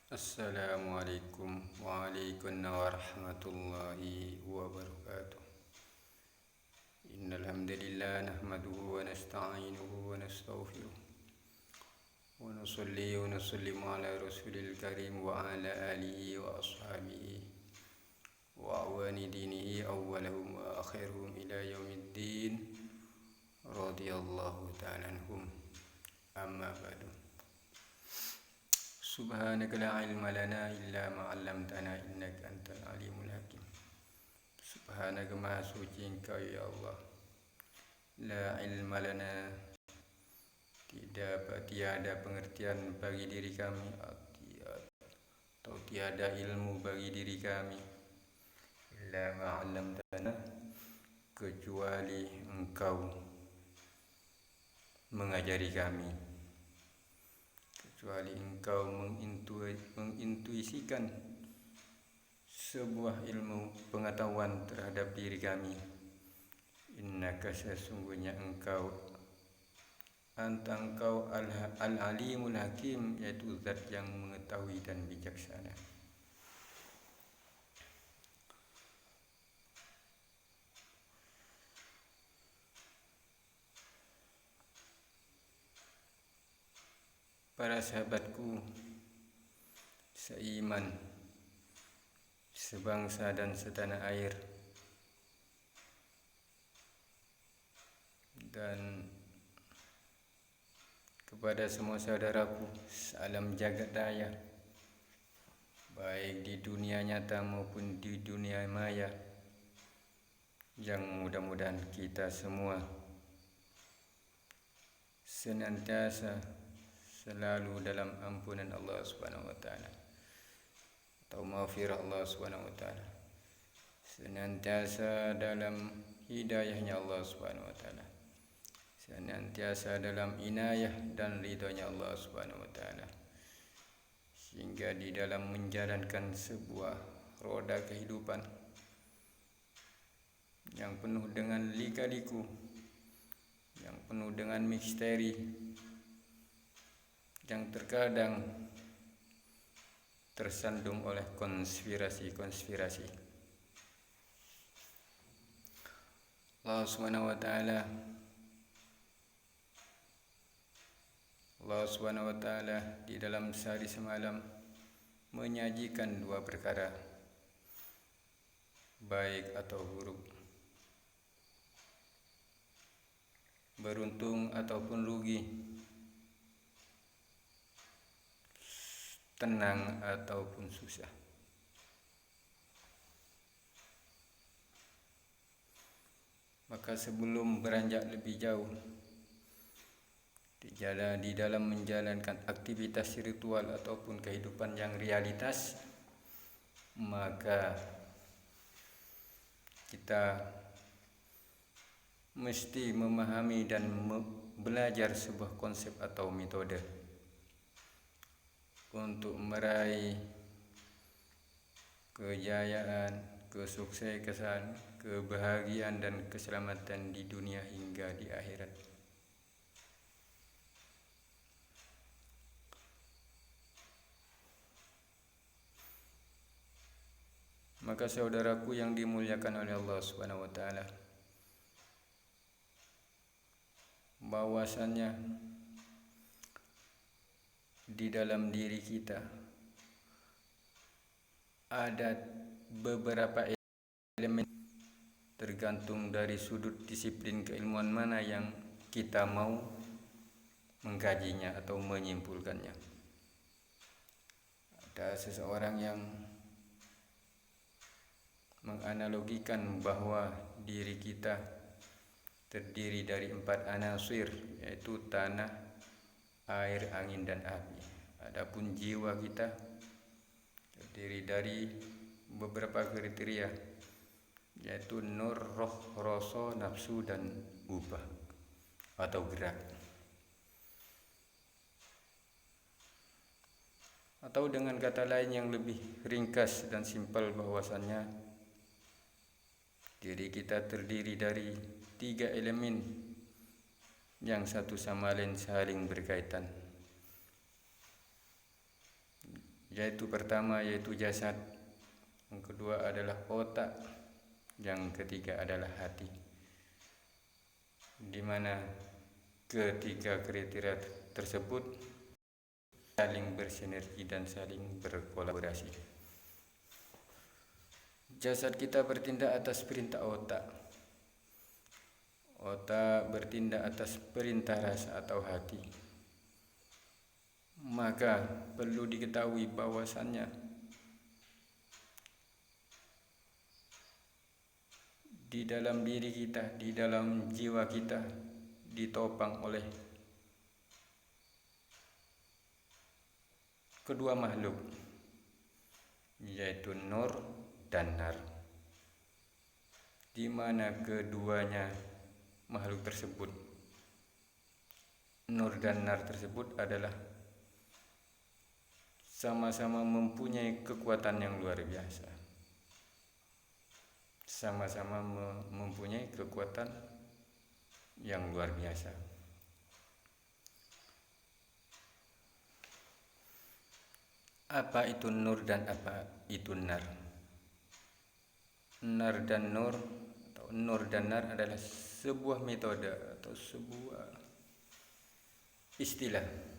Assalamualaikum warahmatullahi wabarakatuh. Innal hamdalillah nahmaduhu wa nasta'inuhu wa nastaghfiruh wa nusalli wa nusallimu ala rasulil karim wa ala alihi wa ashabihi wa awani dinihi awwalahum wa akhiruhum ila yaumiddin radhiyallahu ta'ala anhum. Amma ba'du. Subhanaka la ilma lana illa ma 'allamtana innaka antal alimul hakim. Subhanaka maha suci Engkau ya Allah. La ilma lana, tiada pengertian bagi diri kami atau tiada ilmu bagi diri kami illa ma 'allamtana, kecuali Engkau mengajari kami, kecuali Engkau mengintuisikan sebuah ilmu pengetahuan terhadap diri kami. Innaka, sesungguhnya Engkau, Engkau al-alimul hakim, yaitu zat yang mengetahui dan bijaksana. Para sahabatku seiman, sebangsa dan setanah air, dan kepada semua saudaraku, salam jagat raya, baik di dunia nyata maupun di dunia maya, yang mudah-mudahan kita semua senantiasa selalu dalam ampunan Allah Subhanahu wa taala atau maghfirah Allah Subhanahu wa taala, senantiasa dalam hidayahnya Allah Subhanahu wa taala, senantiasa dalam inayah dan ridhonya Allah Subhanahu wa taala, sehingga di dalam menjalankan sebuah roda kehidupan yang penuh dengan lika-liku, yang penuh dengan misteri, yang terkadang tersandung oleh konspirasi-konspirasi. Allah Subhanahu wa taala di dalam sehari semalam menyajikan dua perkara, baik atau buruk, beruntung ataupun rugi, tenang ataupun susah. Maka sebelum beranjak lebih jauh di dalam menjalankan aktivitas spiritual ataupun kehidupan yang realitas, maka kita mesti memahami dan belajar sebuah konsep atau metode untuk meraih kejayaan, kesuksesan, kebahagiaan dan keselamatan di dunia hingga di akhirat. Maka saudaraku yang dimuliakan oleh Allah Subhanahu wa taala, bahwasannya di dalam diri kita ada beberapa elemen, tergantung dari sudut disiplin keilmuan mana yang kita mau mengkajinya atau menyimpulkannya. Ada seseorang yang menganalogikan bahwa diri kita terdiri dari 4 anasir, yaitu tanah, air, angin, dan api. Adapun jiwa kita terdiri dari beberapa kriteria, yaitu nur, roh, rasa, nafsu, dan ubah atau gerak. Atau dengan kata lain yang lebih ringkas dan simpel, bahwasannya diri kita terdiri dari 3 elemen yang satu sama lain saling berkaitan, yaitu pertama yaitu jasad, yang kedua adalah otak, yang ketiga adalah hati, di mana ketiga kriteria tersebut saling bersinergi dan saling berkolaborasi. Jasad kita bertindak atas perintah otak. Otak bertindak atas perintah rasa atau hati. Maka perlu diketahui bahwasannya di dalam diri kita, di dalam jiwa kita ditopang oleh kedua makhluk, yaitu nur dan nar, di mana keduanya makhluk tersebut, nur dan nar tersebut adalah sama-sama mempunyai kekuatan yang luar biasa. Sama-sama mempunyai kekuatan yang luar biasa. Apa itu nur dan apa itu nar? Nar dan nur atau nur dan nar adalah sebuah metode atau sebuah istilah.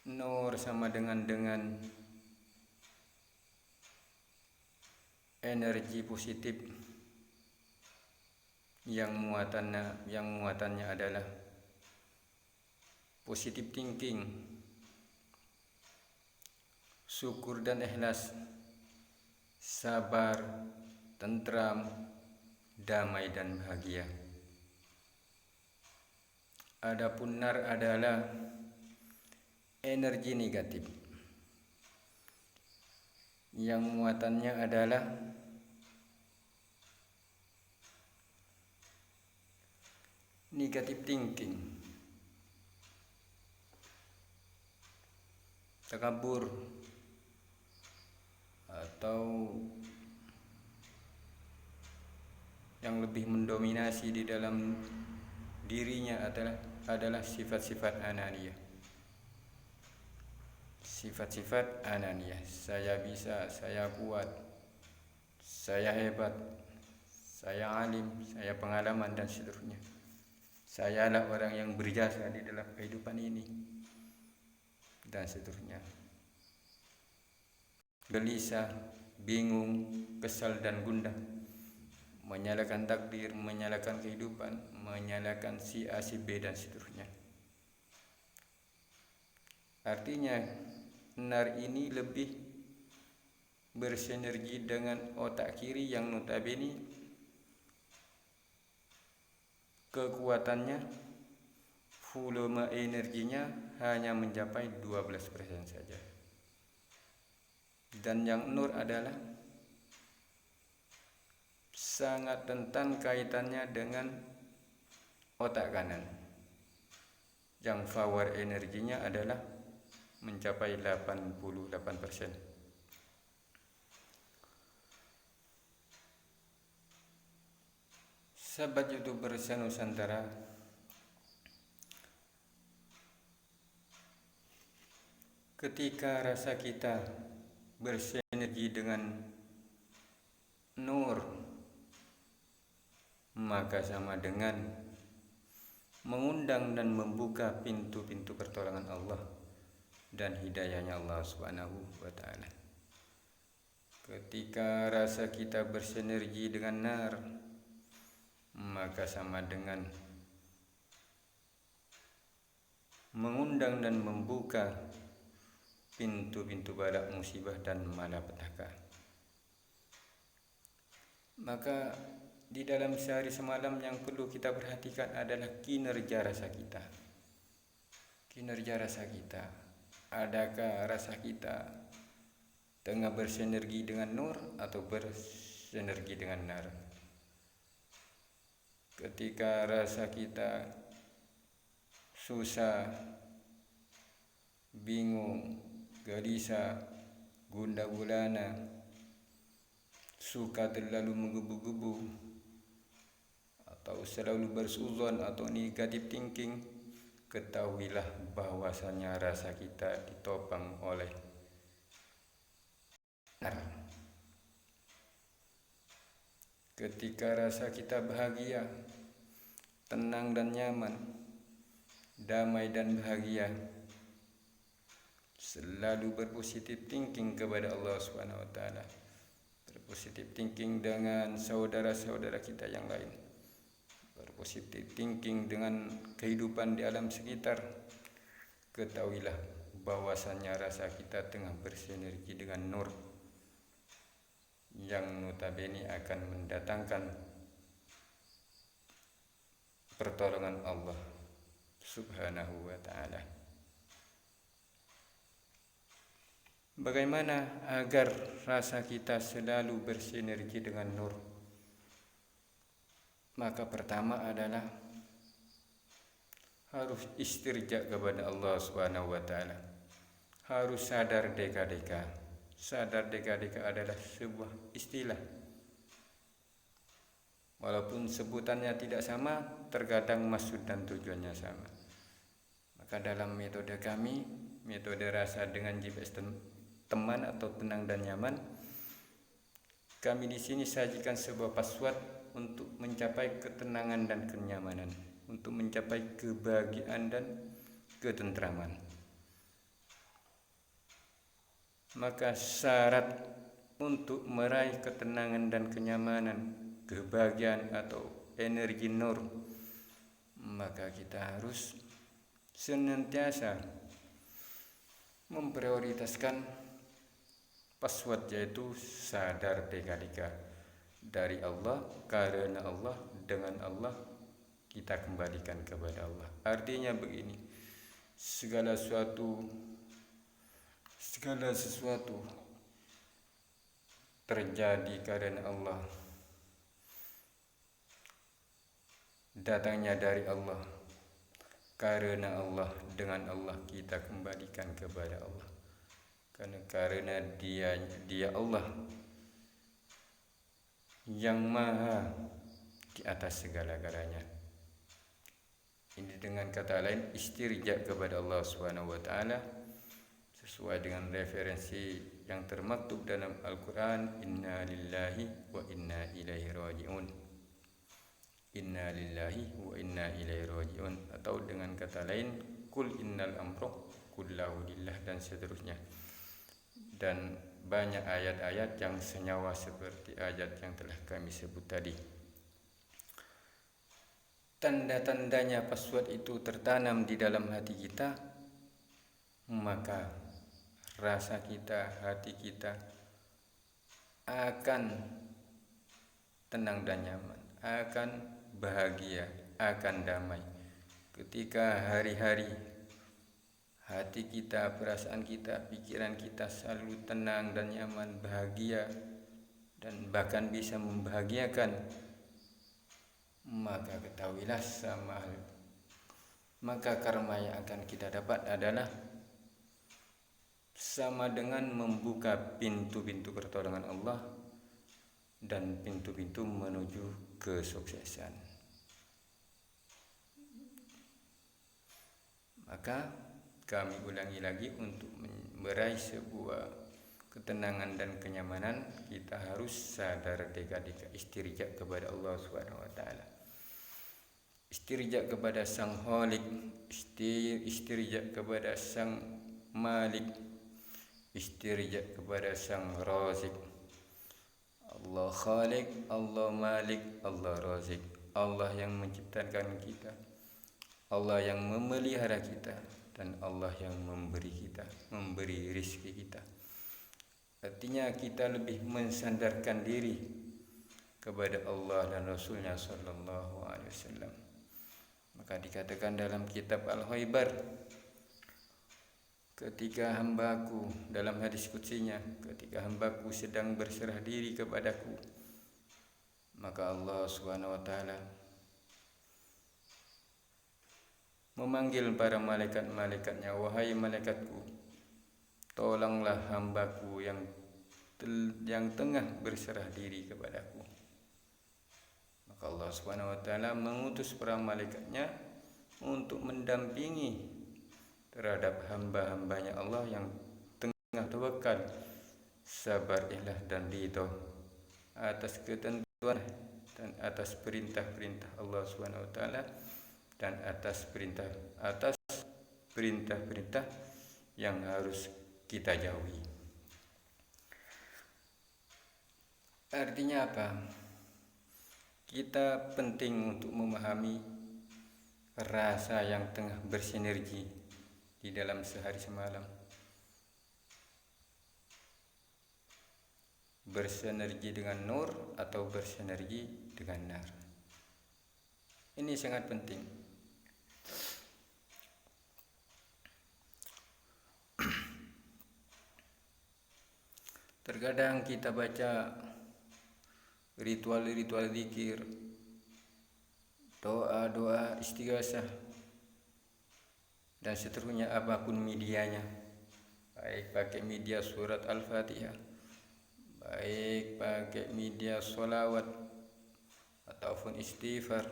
Nur sama dengan energi positif yang muatannya adalah positive thinking, syukur dan ikhlas, sabar, tentram, damai dan bahagia. Adapun nar adalah energi negatif yang muatannya adalah negative thinking, takabur, atau yang lebih mendominasi di dalam dirinya adalah sifat-sifat ananiyah. Sifat-sifat ananiyah, saya bisa, saya kuat, saya hebat, saya alim, saya pengalaman dan seterusnya. Sayalah orang yang berjasa di dalam kehidupan ini dan seterusnya. Gelisah, bingung, kesal dan gundah, menyalahkan takdir, menyalahkan kehidupan, menyalahkan si A, si B dan seterusnya. Artinya nar ini lebih bersinergi dengan otak kiri yang notabene kekuatannya, volume energinya hanya mencapai 12% saja. Dan yang nur adalah sangat rentan kaitannya dengan otak kanan, yang power energinya adalah mencapai 88%. Sahabat YouTuber Nusantara, ketika rasa kita bersinergi dengan nur, maka sama dengan mengundang dan membuka pintu-pintu pertolongan Allah dan hidayahnya Allah Subhanahu wa ta'ala. Ketika rasa kita bersinergi dengan nar, maka sama dengan mengundang dan membuka pintu-pintu bala musibah dan malapetaka. Maka di dalam sehari semalam yang perlu kita perhatikan adalah kinerja rasa kita. Kinerja rasa kita. Adakah rasa kita tengah bersinergi dengan nur atau bersinergi dengan nar? Ketika rasa kita susah, bingung, gelisah, gundah gulana, suka terlalu menggebu-gebu, atau selalu bersuzon atau negative thinking, ketahuilah bahwasanya rasa kita ditopang oleh nar. Ketika rasa kita bahagia, tenang dan nyaman, damai dan bahagia, selalu berpositif thinking kepada Allah Subhanahu wa taala. Berpositif thinking dengan saudara-saudara kita yang lain. Berpositif thinking dengan kehidupan di alam sekitar. Ketahuilah bahwasanya rasa kita tengah bersinergi dengan nur yang notabene akan mendatangkan pertolongan Allah Subhanahu wa ta'ala. Bagaimana agar rasa kita selalu bersinergi dengan nur? Maka pertama adalah harus istirja kepada Allah Subhanahu wa ta'ala. Harus sadar deka-deka. Sadar deka-deka adalah sebuah istilah. Walaupun sebutannya tidak sama, terkadang maksud dan tujuannya sama. Maka dalam metode kami, metode rasa dengan GPS teman atau tenang dan nyaman, kami di sini sajikan sebuah password untuk mencapai ketenangan dan kenyamanan, untuk mencapai kebahagiaan dan ketentraman. Maka syarat untuk meraih ketenangan dan kenyamanan, kebahagiaan atau energi nur, maka kita harus senantiasa memprioritaskan password, yaitu sadar deka-deka dari Allah, karena Allah, dengan Allah, kita kembalikan kepada Allah. Artinya begini, segala sesuatu terjadi karena Allah, datangnya dari Allah, karena Allah, dengan Allah kita kembalikan kepada Allah. Karena dia Allah yang maha di atas segala-galanya. Ini dengan kata lain istirja kepada Allah Subhanahu wa taala sesuai dengan referensi yang termaktub dalam Al-Quran, inna lillahi wa inna ilaihi raji'un. Inna lillahi wa inna ilaihi raji'un, atau dengan kata lain kul innal amra kullahu lillah, dan seterusnya. Dan banyak ayat-ayat yang senyawa seperti ayat yang telah kami sebut tadi. Tanda-tandanya password itu tertanam di dalam hati kita, maka rasa kita, hati kita akan tenang dan nyaman, akan bahagia, akan damai. Ketika hari-hari hati kita, perasaan kita, pikiran kita selalu tenang dan nyaman, bahagia, dan bahkan bisa membahagiakan, maka ketahuilah maka karma yang akan kita dapat adalah sama dengan membuka pintu-pintu pertolongan Allah dan pintu-pintu menuju kesuksesan. Maka kami ulangi lagi, untuk meraih sebuah ketenangan dan kenyamanan, kita harus sadar deka-deka istirja kepada Allah Subhanahu wa taala. Istirja kepada Sang Khalik, istirja kepada Sang Malik, istirja kepada Sang Razik. Allah Khalik, Allah Malik, Allah Razik. Allah yang menciptakan kita, Allah yang memelihara kita, dan Allah yang memberi kita, memberi rizki kita. Artinya kita lebih mensandarkan diri kepada Allah dan Rasulnya sallallahu alaihi wasallam. Maka dikatakan dalam kitab Al-Khaybar, ketika hambaku, dalam hadis qudsinya, ketika hambaku sedang berserah diri kepadaku, maka Allah Subhanahu wa taala memanggil para malaikat-malaikatnya, wahai malaikatku, tolonglah hambaku yang tengah berserah diri kepadaku. Maka Allah Subhanahu wa taala mengutus para malaikatnya untuk untuk mendampingi terhadap hamba-hambanya Allah yang tengah tawakal, sabar, ikhlas dan ridho atas ketentuan dan atas perintah-perintah Allah Subhanahu wa taala dan atas perintah-perintah yang harus kita jauhi. Artinya apa? Kita penting untuk memahami rasa yang tengah bersinergi di dalam sehari semalam. Bersinergi dengan nur atau bersinergi dengan nar. Ini sangat penting. Terkadang kita baca ritual-ritual zikir, doa-doa istighasah, dan seterusnya apapun medianya, baik pakai media surat Al-Fatihah, baik pakai media sholawat ataupun istighfar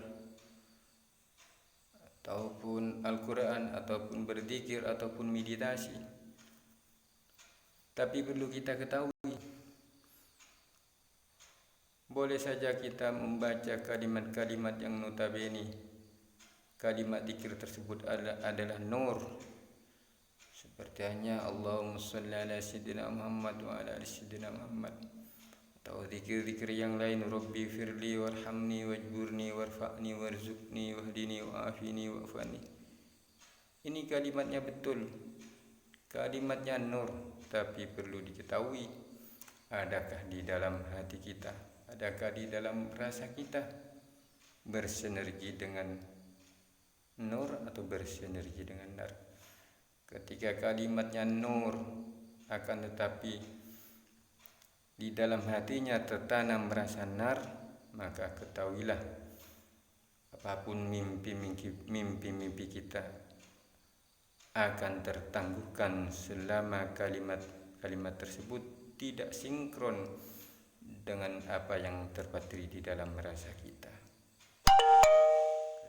ataupun Al-Quran ataupun berzikir ataupun meditasi. Tapi perlu kita ketahui, boleh saja kita membaca kalimat-kalimat yang notabene kalimat zikir tersebut adalah nur, seperti hanya Allahumma sholli ala sayyidina Muhammad wa ala ali sayyidina Muhammad, atau zikir-zikir yang lain, Rabbi firli warhamni wajburni warfa'ni warzuqni wahdini wa'afini wa'afani. Ini kalimatnya betul, kalimatnya nur, tapi perlu diketahui, adakah di dalam hati kita, adakah di dalam rasa kita bersinergi dengan nur atau bersinergi dengan nar? Ketika kalimatnya nur, akan tetapi di dalam hatinya tertanam rasa nar, maka ketahuilah apapun mimpi-mimpi kita akan tertangguhkan selama kalimat tersebut tidak sinkron dengan apa yang terpatri di dalam rasa kita.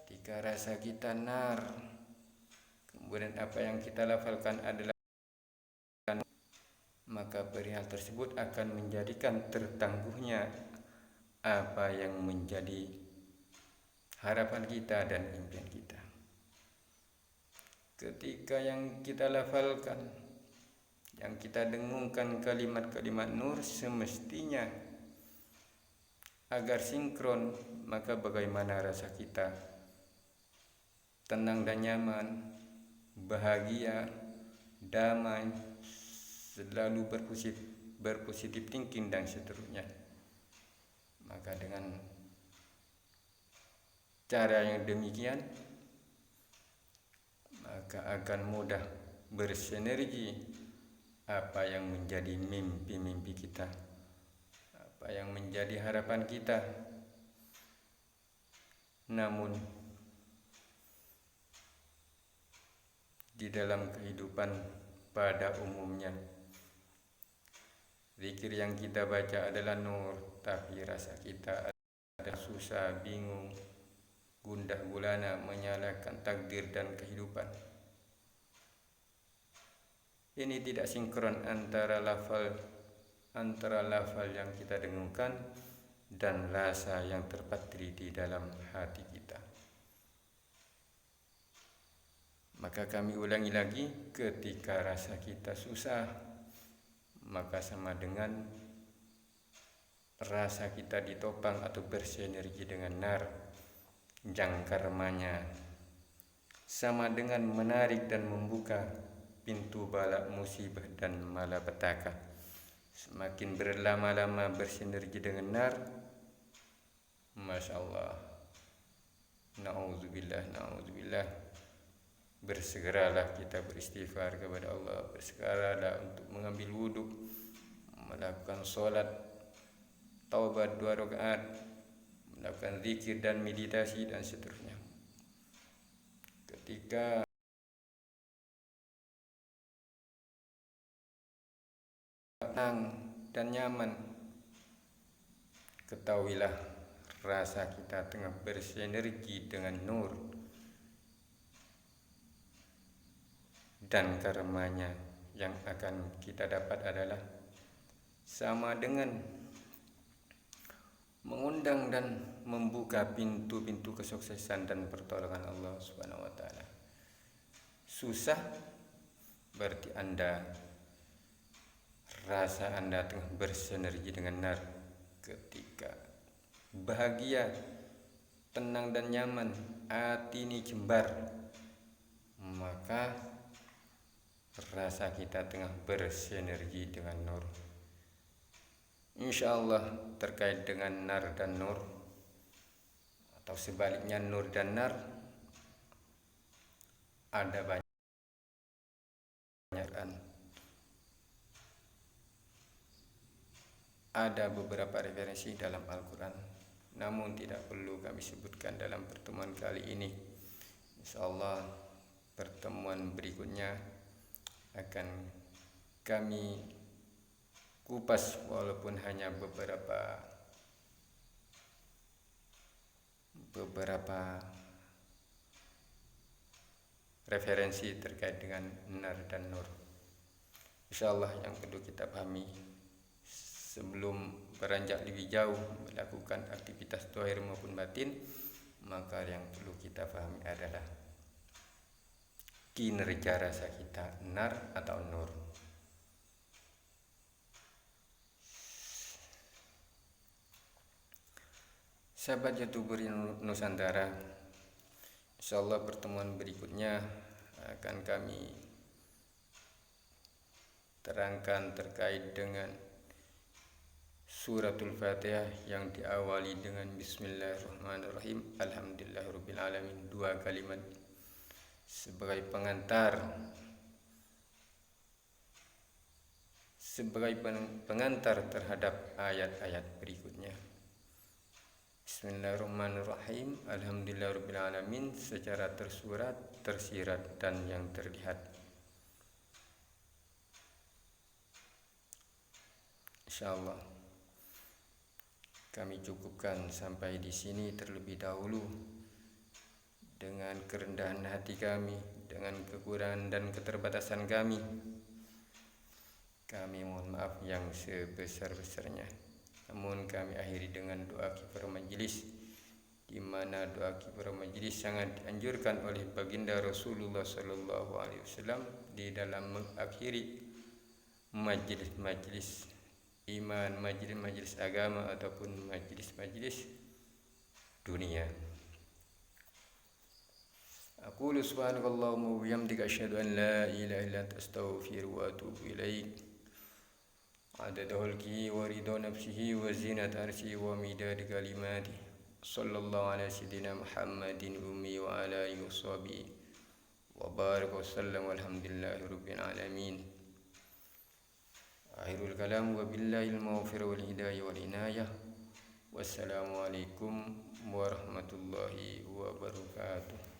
Ketika rasa kita nar, kemudian apa yang kita lafalkan adalah, maka perihal tersebut akan menjadikan tertangguhnya apa yang menjadi harapan kita dan impian kita. Ketika yang kita lafalkan, yang kita dengungkan kalimat-kalimat nur, semestinya agar sinkron, maka bagaimana rasa kita tenang dan nyaman, bahagia, damai, selalu berpositif thinking dan seterusnya. Maka dengan cara yang demikian, maka akan mudah bersinergi apa yang menjadi mimpi-mimpi kita, apa yang menjadi harapan kita. Namun di dalam kehidupan pada umumnya, zikir yang kita baca adalah nur, tapi rasa kita ada susah, bingung, gundah gulana, menyalahkan takdir dan kehidupan. Ini tidak sinkron antara lafal yang kita dengungkan dan rasa yang terpatri di dalam hati kita. Maka kami ulangi lagi, ketika rasa kita susah, maka sama dengan rasa kita ditopang atau bersinergi dengan nar, jangkarmanya sama dengan menarik dan membuka pintu bala musibah dan malapetaka. Semakin berlama-lama bersinergi dengan nar, Masya Allah, na'udzubillah, bersegeralah kita beristighfar kepada Allah, bersegeralah untuk mengambil wudhu, melakukan sholat taubat 2 rakaat, melakukan zikir dan meditasi dan seterusnya. Ketika tenang dan nyaman, ketahuilah rasa kita tengah bersinergi dengan nur, dan karmanya yang akan kita dapat adalah sama dengan mengundang dan membuka pintu-pintu kesuksesan dan pertolongan Allah Subhanahu wa taala. Susah berarti rasa Anda tengah bersinergi dengan nar. Ketika bahagia, tenang dan nyaman, hati ini jembar, maka rasa kita tengah bersinergi dengan nur. Insya Allah terkait dengan nar dan nur, atau sebaliknya nur dan nar, ada banyak ada beberapa referensi dalam Al-Quran, namun tidak perlu kami sebutkan dalam pertemuan kali ini. Insya Allah pertemuan berikutnya akan kami kupas walaupun hanya beberapa referensi terkait dengan nar dan nur. Insya Allah yang perlu kita pahami sebelum beranjak lebih jauh melakukan aktivitas zahir maupun batin, maka yang perlu kita pahami adalah kinerja rasa kita nar atau nur. Sahabat YouTuber Nusantara, insyaallah pertemuan berikutnya akan kami terangkan terkait dengan Suratul Fatihah yang diawali dengan Bismillahirrahmanirrahim, Alhamdulillahirabbil alamin, 2 kalimat sebagai pengantar terhadap ayat-ayat berikutnya. Bismillahirrahmanirrahim, Alhamdulillahirabbil alamin secara tersurat, tersirat dan yang terlihat. Insyaallah kami cukupkan sampai di sini terlebih dahulu. Dengan kerendahan hati kami, dengan kekurangan dan keterbatasan kami mohon maaf yang sebesar-besarnya. Namun kami akhiri dengan doa kifarah majelis, di mana doa kifarah majelis sangat dianjurkan oleh baginda Rasulullah sallallahu alaihi wasallam di dalam mengakhiri majelis iman, majelis agama ataupun majelis dunia. Aqulu subhanakallahumma wa bihamdika asyhadu an la ilaha illa anta astaghfiruka wa atubu ilaik. Adada khalqihi wa ridha nafsihi wa zinata arsyihi wa midada kalimatihi. Sallallahu ala sayyidina Muhammadin ummi wa ala alihi washabihi wa baraka wa sallam walhamdulillahi rabbil alamin. Akhirul kalam wa billahil mawfir wal hidayah wal inayah. Wassalamualaikum warahmatullahi wabarakatuh.